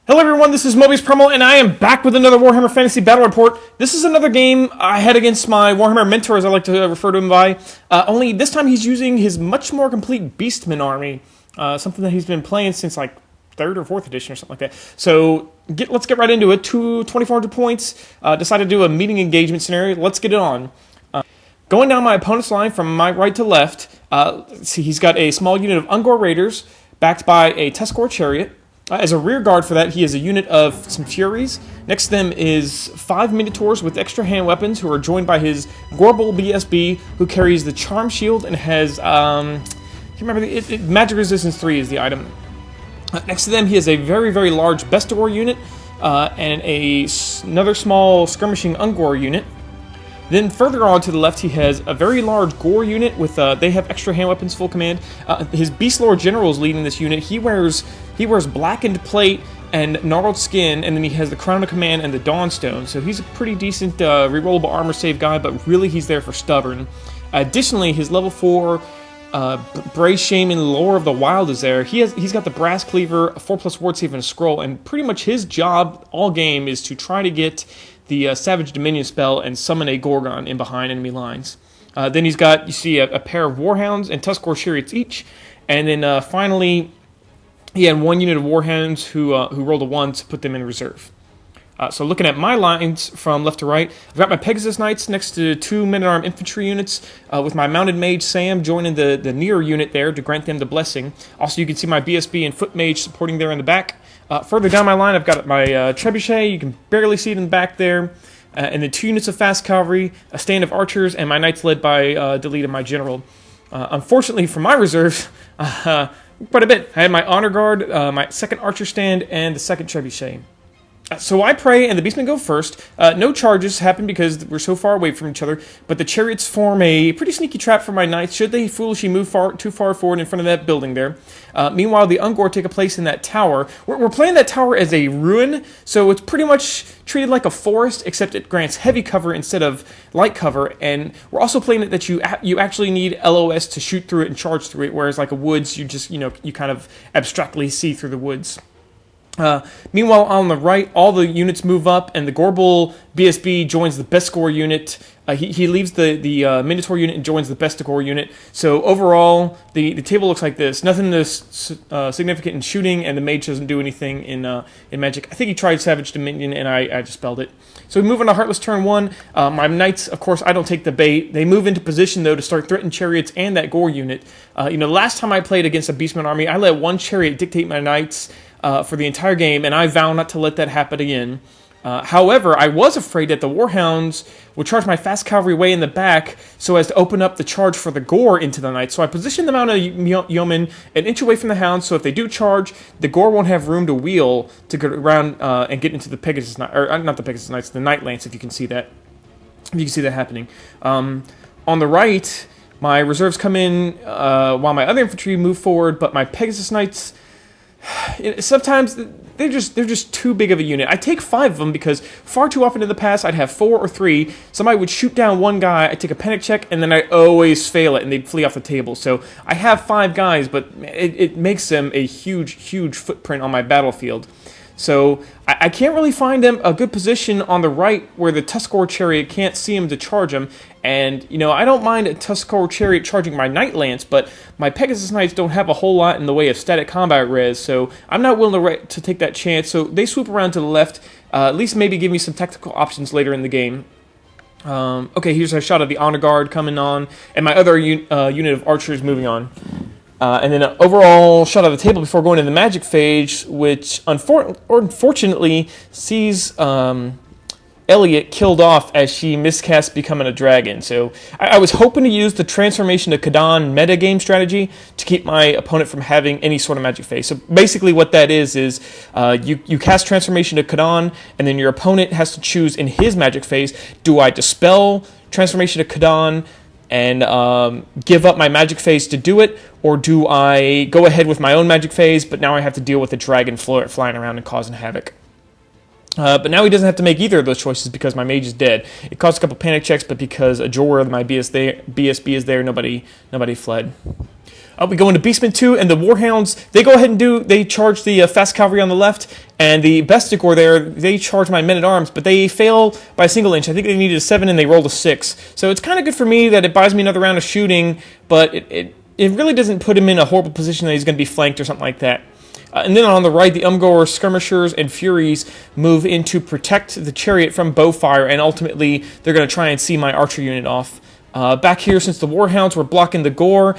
Hello everyone, this is Mobius Promo, and I am back with another Warhammer Fantasy Battle Report. This is another game I had against my Warhammer mentor, as I like to refer to him by. Only this time he's using his much more complete Beastmen army, something that he's been playing since like 3rd or 4th edition or something like that. So let's get right into it. 2,400 points, decided to do a meeting engagement scenario. Let's get it on. Going down my opponent's line from my right to left, see he's got a small unit of Ungor Raiders, backed by a Tuscarora Chariot. As a rear guard for that, he has a unit of some Furies. Next to them is 5 Minotaurs with extra hand weapons who are joined by his Gorbel BSB, who carries the Charm Shield and has, I can't remember, Magic Resistance 3 is the item. Next to them, he has a very, very large Bestigor unit and another small skirmishing Ungor unit. Then further on to the left, he has a very large Gore unit with, they have extra hand weapons, full command. His Beast Lord General is leading this unit. He wears blackened plate and gnarled skin, and then he has the Crown of Command and the Dawnstone. So he's a pretty decent rerollable armor save guy, but really he's there for stubborn. Additionally, his level 4 Bray Shaman Lore of the Wild is there. He's got the Brass Cleaver, a 4+ Ward Save, and a Scroll, and pretty much his job all game is to try to get the Savage Dominion spell and summon a Gorgon in behind enemy lines. Then he's got, you see, a pair of Warhounds and Tuscarora Chariots each. And then finally, he had 1 unit of Warhounds who rolled a 1 to put them in reserve. So looking at my lines from left to right, I've got my Pegasus Knights next to 2 men-at-arm infantry units, with my Mounted Mage Sam joining the near unit there to grant them the blessing. Also, you can see my BSB and Foot Mage supporting there in the back. Further down my line, I've got my Trebuchet. You can barely see it in the back there. And then 2 units of Fast Cavalry, a stand of Archers, and my Knights led by Delete and my General. Unfortunately for my reserves, quite a bit. I had my Honor Guard, my 2nd Archer stand, and the 2nd Trebuchet. So I pray, and the Beastmen go first. No charges happen because we're so far away from each other, but the Chariots form a pretty sneaky trap for my Knights should they foolishly move too far forward in front of that building there. Meanwhile, the Ungor take a place in that tower. We're playing that tower as a ruin, so it's pretty much treated like a forest, except it grants heavy cover instead of light cover, and we're also playing it that you actually need LOS to shoot through it and charge through it, whereas like a woods, you just, you kind of abstractly see through the woods. Meanwhile, on the right, all the units move up, and the Gorbel BSB joins the Bestigor unit. He leaves the Minotaur unit and joins the Bestigor unit. So overall, the table looks like this. Nothing significant in shooting, and the Mage doesn't do anything in Magic. I think he tried Savage Dominion, and I dispelled it. So we move on to Heartless turn 1. My Knights, of course, I don't take the bait. They move into position, though, to start threatening Chariots and that Gore unit. Last time I played against a Beastman army, I let 1 Chariot dictate my Knights for the entire game, and I vow not to let that happen again. However, I was afraid that the Warhounds would charge my Fast Cavalry way in the back so as to open up the charge for the Gore into the Knights. So I positioned them out of Yeoman an inch away from the Hounds, so if they do charge, the Gore won't have room to wheel to go around and get into the Pegasus Knights, or not the Pegasus Knights, the Night Lance, if you can see that. If you can see that happening. On the right, my reserves come in while my other infantry move forward, but my Pegasus Knights, sometimes they're just too big of a unit. I take 5 of them because far too often in the past I'd have 4 or 3. Somebody would shoot down 1 guy, I'd take a panic check, and then I'd always fail it, and they'd flee off the table. So I have 5 guys, but it makes them a huge footprint on my battlefield. So I can't really find them a good position on the right where the Tuscarora Chariot can't see him to charge him. And, I don't mind a Tuscarora Chariot charging my Night Lance, but my Pegasus Knights don't have a whole lot in the way of static combat res, so I'm not willing to take that chance. So they swoop around to the left, at least maybe give me some tactical options later in the game. Okay, here's a shot of the Honor Guard coming on, and my other unit of Archers moving on. And then an overall shot of the table before going to the Magic phase, which unfortunately sees Elliot killed off as she miscast becoming a dragon. So I was hoping to use the Transformation to Kadan metagame strategy to keep my opponent from having any sort of Magic phase. So basically what that is you cast Transformation to Kadan, and then your opponent has to choose in his Magic phase, do I dispel Transformation to Kadan and give up my Magic phase to do it, or do I go ahead with my own Magic phase, but now I have to deal with the dragon flying around and causing havoc. But now he doesn't have to make either of those choices because my Mage is dead. It costs a couple panic checks, but because a Jor of my BSB is there, nobody fled. We go into Beastmen 2, and the Warhounds, they go ahead and they charge the fast cavalry on the left, and the Bestigor there, they charge my men-at-arms, but they fail by a single inch. I think they needed a 7, and they rolled a 6. So it's kind of good for me that it buys me another round of shooting, but it really doesn't put him in a horrible position that he's going to be flanked or something like that. And then on the right, the Umgor skirmishers and Furies move in to protect the chariot from bow fire, and ultimately they're going to try and see my archer unit off. Back here, since the Warhounds were blocking the Gore,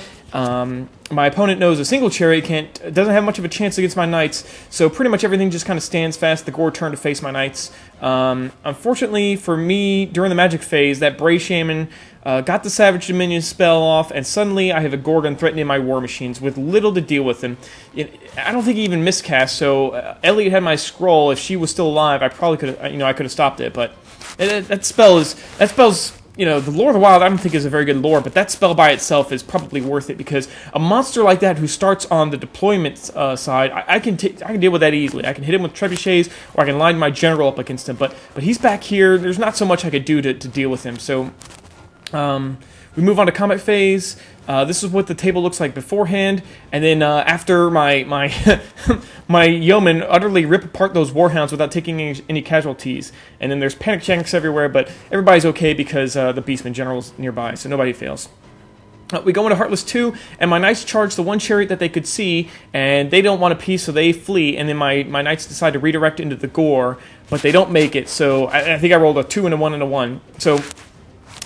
my opponent knows a single chariot doesn't have much of a chance against my knights, so pretty much everything just kind of stands fast. The Gore turn to face my knights. Unfortunately for me, during the magic phase, that Bray Shaman got the Savage Dominion spell off, and suddenly I have a Gorgon threatening my war machines with little to deal with him. I don't think he even miscast, so Elliot had my scroll. If she was still alive, I probably could have, I could have stopped it, but that spell's, the Lore of the Wild I don't think is a very good lore, but that spell by itself is probably worth it, because a monster like that who starts on the deployment side, I can deal with that easily. I can hit him with trebuchets, or I can line my general up against him, but he's back here. There's not so much I could do to deal with him, so we move on to combat phase. This is what the table looks like beforehand, and then after my my yeomen utterly rip apart those Warhounds without taking any casualties, and then there's panic checks everywhere, but everybody's okay because the Beastman general's nearby, so nobody fails. We go into Heartless 2, and my knights charge the one chariot that they could see, and they don't want a piece, so they flee, and then my knights decide to redirect into the Gore, but they don't make it, so I think I rolled a 2 and a 1 and a 1. So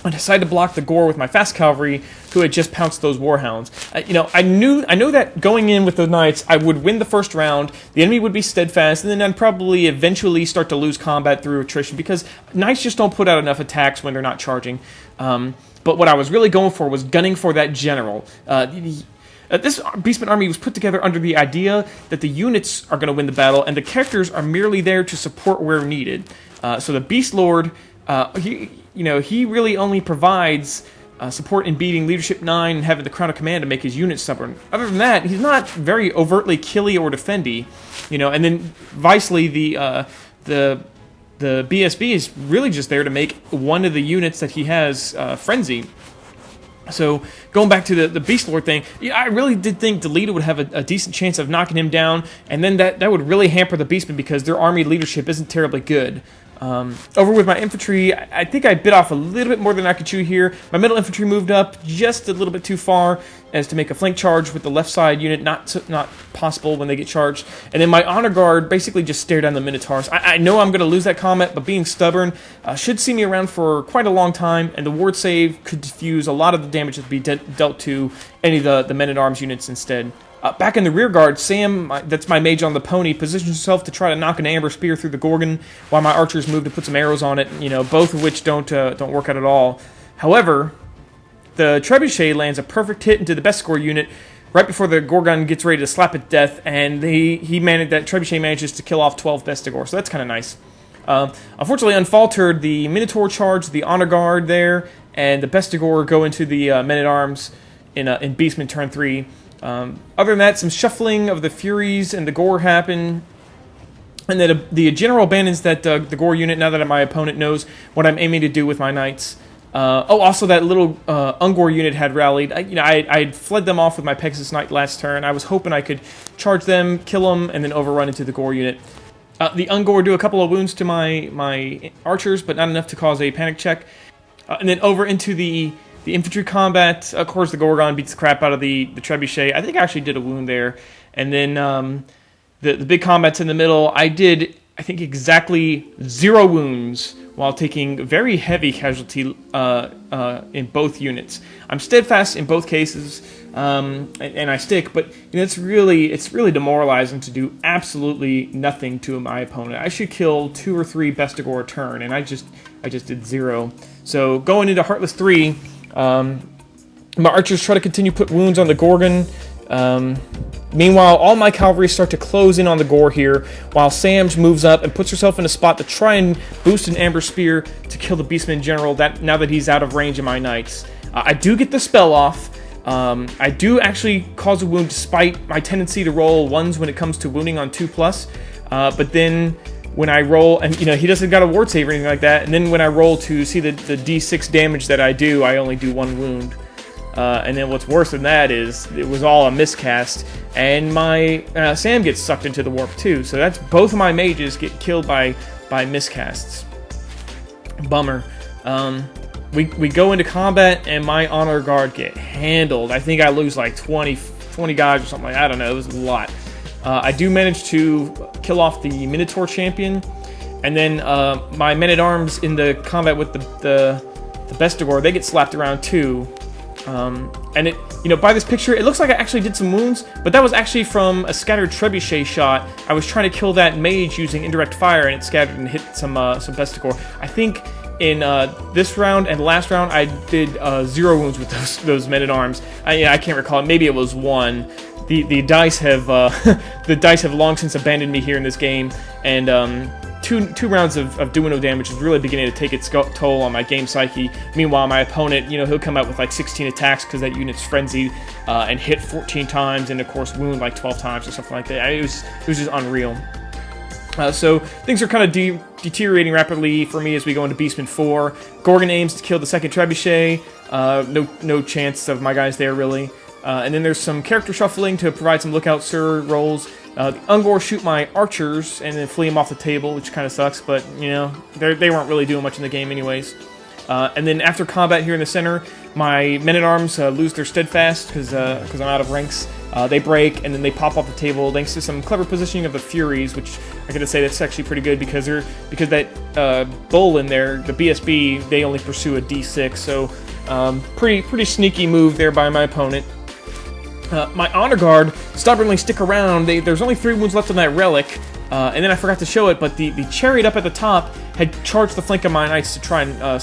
I decided to block the Gore with my fast cavalry, who had just pounced those Warhounds. I know that going in with the Knights, I would win the first round, the enemy would be steadfast, and then I'd probably eventually start to lose combat through attrition, because Knights just don't put out enough attacks when they're not charging. But what I was really going for was gunning for that general. This Beastman army was put together under the idea that the units are going to win the battle, and the characters are merely there to support where needed. So the Beast Lord, he really only provides support in beating Leadership 9 and having the Crown of Command to make his units stubborn. Other than that, he's not very overtly killy or defendy, and then vicely, the BSB is really just there to make one of the units that he has frenzy. So, going back to the Beast Lord thing, I really did think Delita would have a decent chance of knocking him down, and then that would really hamper the Beastmen because their army leadership isn't terribly good. Over with my infantry, I think I bit off a little bit more than I could chew here. My middle infantry moved up just a little bit too far as to make a flank charge with the left side unit, not possible when they get charged. And then my honor guard basically just stared down the Minotaurs. I know I'm going to lose that combat, but being stubborn should see me around for quite a long time, and the ward save could diffuse a lot of the damage that would be dealt to any of the men-at-arms units instead. Back in the rear guard, Sam, that's my mage on the pony, positions himself to try to knock an amber spear through the Gorgon, while my archers move to put some arrows on it, both of which don't work out at all. However, the trebuchet lands a perfect hit into the Bestigor unit right before the Gorgon gets ready to slap it to death, and that trebuchet manages to kill off 12 Bestigor, so that's kind of nice. Unfortunately, unfaltered, the Minotaur charge the honor guard there, and the Bestigor go into the men-at-arms in Beastman turn 3. Other than that, some shuffling of the Furies and the Gore happen, and then the general abandons the Gore unit now that my opponent knows what I'm aiming to do with my knights. Also that little Ungor unit had rallied. I fled them off with my Pegasus Knight last turn. I was hoping I could charge them, kill them, and then overrun into the Gore unit. The Ungor do a couple of wounds to my archers, but not enough to cause a panic check. And then over into the infantry combat. Of course, the Gorgon beats the crap out of the trebuchet. I think I actually did a wound there. And then the big combat's in the middle. I did, I think, exactly 0 wounds while taking very heavy casualty in both units. I'm steadfast in both cases, and I stick, but it's really demoralizing to do absolutely nothing to my opponent. I should kill 2 or 3 Bestigor a turn, and I just did 0. So going into Heartless 3, my archers try to continue put wounds on the Gorgon. Meanwhile, all my cavalry start to close in on the Gore here, while Sam's moves up and puts herself in a spot to try and boost an Amber Spear to kill the Beastman General now that he's out of range of my knights. I do get the spell off. I do actually cause a wound despite my tendency to roll 1s when it comes to wounding on 2+. But then when I roll, and he doesn't got a ward save or anything like that, and then when I roll to see the D6 damage that I do, I only do 1 wound. And then what's worse than that is it was all a miscast, and my Sam gets sucked into the warp too. So that's both of my mages get killed by miscasts. Bummer. We go into combat, and my honor guard get handled. I think I lose like 20 guys or something like that. I don't know. It was a lot. I do manage to kill off the Minotaur champion, and then my men-at-arms in the combat with the Bestigor, they get slapped around too. And it, by this picture, it looks like I actually did some wounds, but that was actually from a scattered trebuchet shot. I was trying to kill that mage using indirect fire, and it scattered and hit some Bestigor. I think in this round and last round, I did 0 wounds with those men-at-arms. I can't recall. Maybe it was 1. The dice have the dice have long since abandoned me here in this game, and two rounds of doing no damage is really beginning to take its toll on my game psyche. Meanwhile, my opponent, he'll come out with like 16 attacks because that unit's frenzied and hit 14 times, and of course wound like 12 times or something like that. It was just unreal. So things are kind of deteriorating rapidly for me as we go into Beastmen 4. Gorgon aims to kill the second trebuchet. No chance of my guys there really. And then there's some character shuffling to provide some lookout sir rolls. The Ungor shoot my archers and then flee them off the table, which kind of sucks, but, they weren't really doing much in the game anyways. And then after combat here in the center, my men-at-arms lose their steadfast because I'm out of ranks. They break, and then they pop off the table thanks to some clever positioning of the Furies, which I gotta say that's actually pretty good because that bull in there, the BSB, they only pursue a D6, so pretty sneaky move there by my opponent. My honor guard stubbornly stick around. There's only 3 wounds left on that relic, and then I forgot to show it, but the chariot up at the top had charged the flank of my knights to try and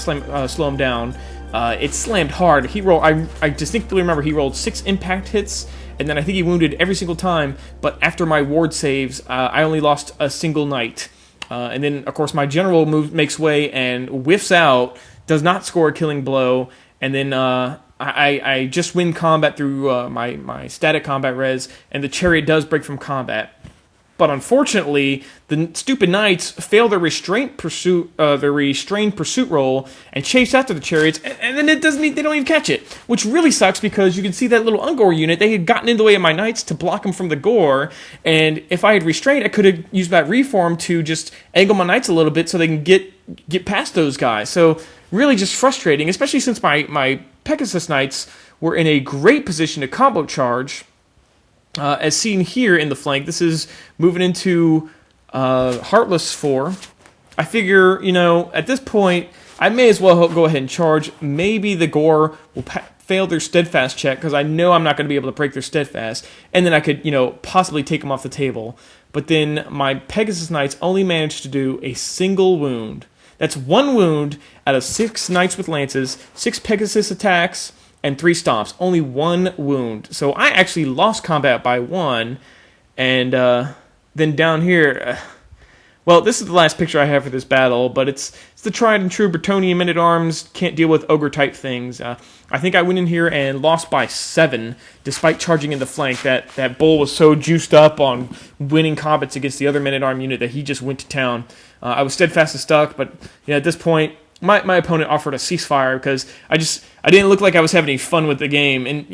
slow him down. It slammed hard. I distinctly remember he rolled 6 impact hits, and then I think he wounded every single time, but after my ward saves, I only lost a single knight. And then, of course, my general makes way and whiffs out, does not score a killing blow, and then I just win combat through my static combat res, and the chariot does break from combat. But unfortunately, the stupid knights fail their restrained pursuit roll and chase after the chariots, and then they don't even catch it, which really sucks because you can see that little Ungor unit, they had gotten in the way of my knights to block them from the gore, and if I had restrained, I could have used that reform to just angle my knights a little bit so they can get past those guys. So really just frustrating, especially since my Pegasus Knights were in a great position to combo charge. As seen here in the flank, this is moving into Heartless 4. I figure, at this point, I may as well go ahead and charge. Maybe the Gore will fail their steadfast check, because I know I'm not going to be able to break their steadfast, and then I could, possibly take them off the table. But then my Pegasus Knights only managed to do a single wound. That's 1 wound out of 6 Knights with Lances, 6 Pegasus attacks, and 3 stomps. Only 1 wound. So I actually lost combat by 1. And then down here, well, this is the last picture I have for this battle, but it's the tried and true Bretonnian men-at-arms, can't deal with ogre-type things. I think I went in here and lost by 7, despite charging in the flank. That bull was so juiced up on winning combats against the other men-at-arm unit that he just went to town. I was steadfast and stuck, but at this point, my opponent offered a ceasefire because I didn't look like I was having any fun with the game, and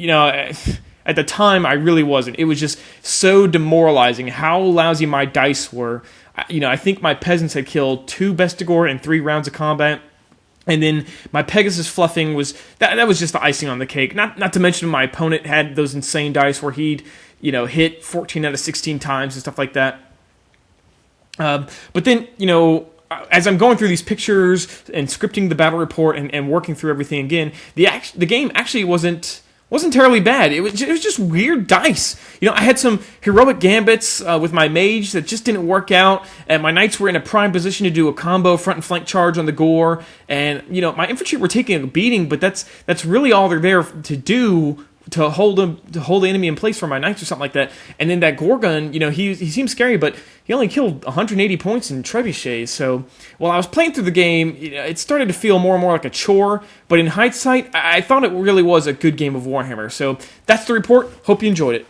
at the time I really wasn't. It was just so demoralizing how lousy my dice were. I think my peasants had killed 2 Bestigor in 3 rounds of combat, and then my Pegasus fluffing was that was just the icing on the cake. Not to mention my opponent had those insane dice where he'd hit 14 out of 16 times and stuff like that. But then as I'm going through these pictures and scripting the battle report and working through everything again, the game actually wasn't terribly bad. It was just weird dice. I had some heroic gambits with my mage that just didn't work out, and my knights were in a prime position to do a combo front and flank charge on the Gore, and my infantry were taking a beating, but that's really all they're there to do. To hold the enemy in place for my knights or something like that. And then that Gorgon, he seems scary, but he only killed 180 points in trebuchets. So while I was playing through the game, it started to feel more and more like a chore. But in hindsight, I thought it really was a good game of Warhammer. So that's the report. Hope you enjoyed it.